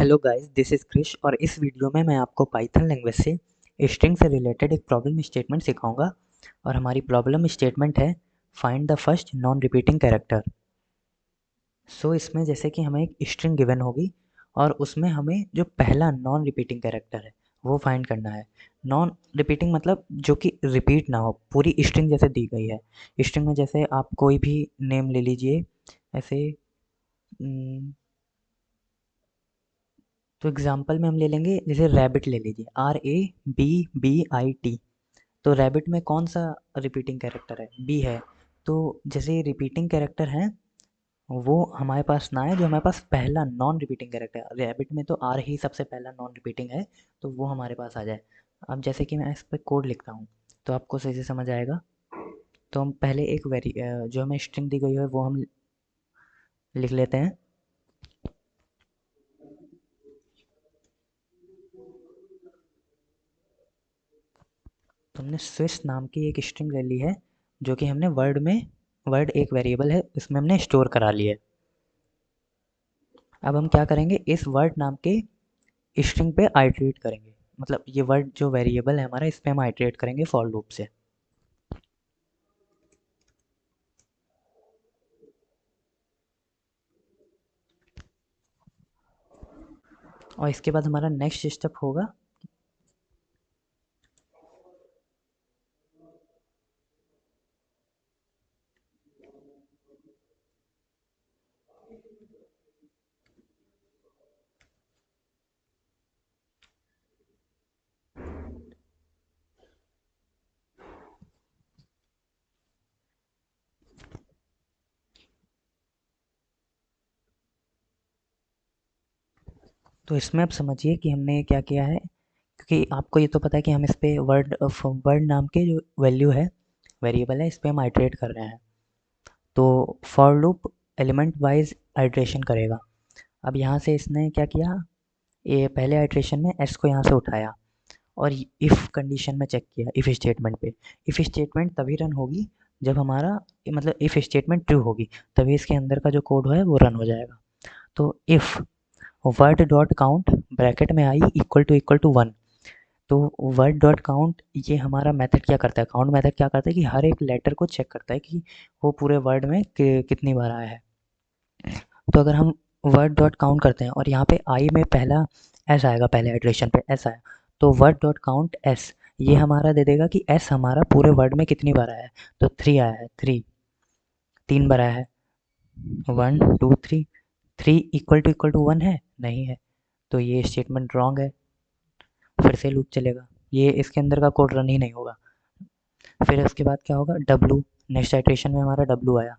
Hello guys, this is Krish और इस video में मैं आपको पाइथन लैंग्वेज से स्ट्रिंग से रिलेटेड एक प्रॉब्लम स्टेटमेंट सिखाऊंगा। और हमारी प्रॉब्लम स्टेटमेंट है find the first non repeating character. So इसमें जैसे कि हमें एक स्ट्रिंग गिवन होगी और उसमें हमें जो पहला नॉन रिपीटिंग कैरेक्टर है वो फाइंड करना है। नॉन रिपीटिंग मतलब जो कि रिपीट ना हो, पूरी स्ट्रिंग जैसे दी गई है। स्ट्रिंग में जैसे आप कोई भी नेम ले लीजिए, ऐसे तो एग्जाम्पल में हम ले लेंगे, जैसे रैबिट ले लीजिए, RABBIT। तो रैबिट में कौन सा रिपीटिंग कैरेक्टर है? बी है। तो जैसे रिपीटिंग कैरेक्टर हैं वो हमारे पास ना है, जो हमारे पास पहला नॉन रिपीटिंग कैरेक्टर है। रैबिट में तो आर ही सबसे पहला नॉन रिपीटिंग है, तो वो हमारे पास आ जाए। अब जैसे कि मैं इस पर कोड लिखता हूँ तो आपको सही से समझ आएगा। तो हम पहले एक जो हमें स्ट्रिंग दी गई है वो हम लिख लेते हैं। तो हमने स्विस नाम की एक स्ट्रिंग ले ली है, जो कि हमने वर्ड एक वेरिएबल है इसमें हमने स्टोर करा लिया है। अब हम क्या करेंगे, इस वर्ड नाम के स्ट्रिंग पे आइटरेट करेंगे। मतलब ये वर्ड जो वेरिएबल है हमारा, इस पे हम आइटरेट करेंगे फॉर लूप से। और इसके बाद हमारा नेक्स्ट स्टेप होगा, तो इसमें आप समझिए कि हमने क्या किया है। क्योंकि आपको ये तो पता है कि हम इस पे वर्ड नाम के जो वैल्यू है, वेरिएबल है, इस पे हम आइटरेट कर रहे हैं। तो for loop element wise iteration करेगा। अब यहाँ से इसने क्या किया, ये पहले आइटरेशन में एस को यहाँ से उठाया और इफ़ कंडीशन में चेक किया, इफ़ स्टेटमेंट पे। इफ़ स्टेटमेंट तभी रन होगी जब हमारा, मतलब इफ़ स्टेटमेंट ट्रू होगी, तभी इसके अंदर का जो कोड है वो रन हो जाएगा। तो if word dot count bracket में आई इक्वल टू 1। तो वर्ड डॉट काउंट ये हमारा मेथड क्या करता है, काउंट मेथड क्या करता है कि हर एक लेटर को चेक करता है कि वो पूरे वर्ड में कितनी बार आया है। तो अगर हम वर्ड डॉट काउंट करते हैं और यहाँ पे आई में पहला एस आएगा, पहले इटरेशन पे एस आया, तो वर्ड डॉट काउंट एस ये हमारा दे देगा कि एस हमारा पूरे वर्ड में कितनी बार आया है। तो 3 आया है, 3 बार आया है, 1 2 3। 3 इक्वल टू 1 है? नहीं है, तो ये स्टेटमेंट रॉन्ग है। फिर से लूप चलेगा, ये इसके अंदर का कोड रन ही नहीं होगा। फिर उसके बाद क्या होगा, डब्लू, नेक्स्ट आइट्रेशन में हमारा डब्लू आया,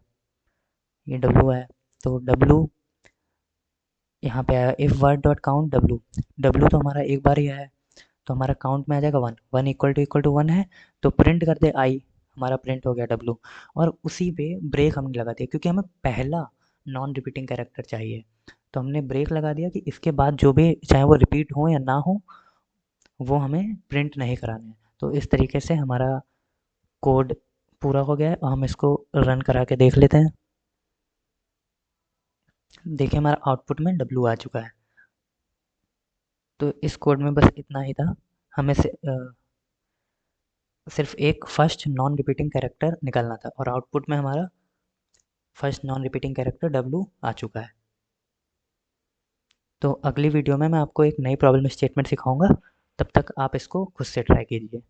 ये डब्लू आया। तो डब्लू यहाँ पे आया, if word dot count W, W तो हमारा एक बार ही आया है, तो हमारा काउंट में आ जाएगा 1। 1 इक्वल टू 1 है, तो प्रिंट कर दे आई, हमारा प्रिंट हो गया डब्लू। और उसी पे ब्रेक हमने लगा दिया, क्योंकि हमें पहला नॉन रिपीटिंग कैरेक्टर चाहिए। तो हमने ब्रेक लगा दिया कि इसके बाद जो भी, चाहे वो रिपीट हो या ना हो, वो हमें प्रिंट नहीं कराने हैं। तो इस तरीके से हमारा कोड पूरा हो गया है और हम इसको रन करा के देख लेते हैं। देखिए हमारा आउटपुट में डब्लू आ चुका है। तो इस कोड में बस इतना ही था, हमें सिर्फ एक फर्स्ट नॉन रिपीटिंग कैरेक्टर निकालना था और आउटपुट में हमारा first non repeating character W आ चुका है। तो अगली वीडियो में मैं आपको एक नई प्रॉब्लम स्टेटमेंट सिखाऊंगा, तब तक आप इसको खुद से ट्राई कीजिए।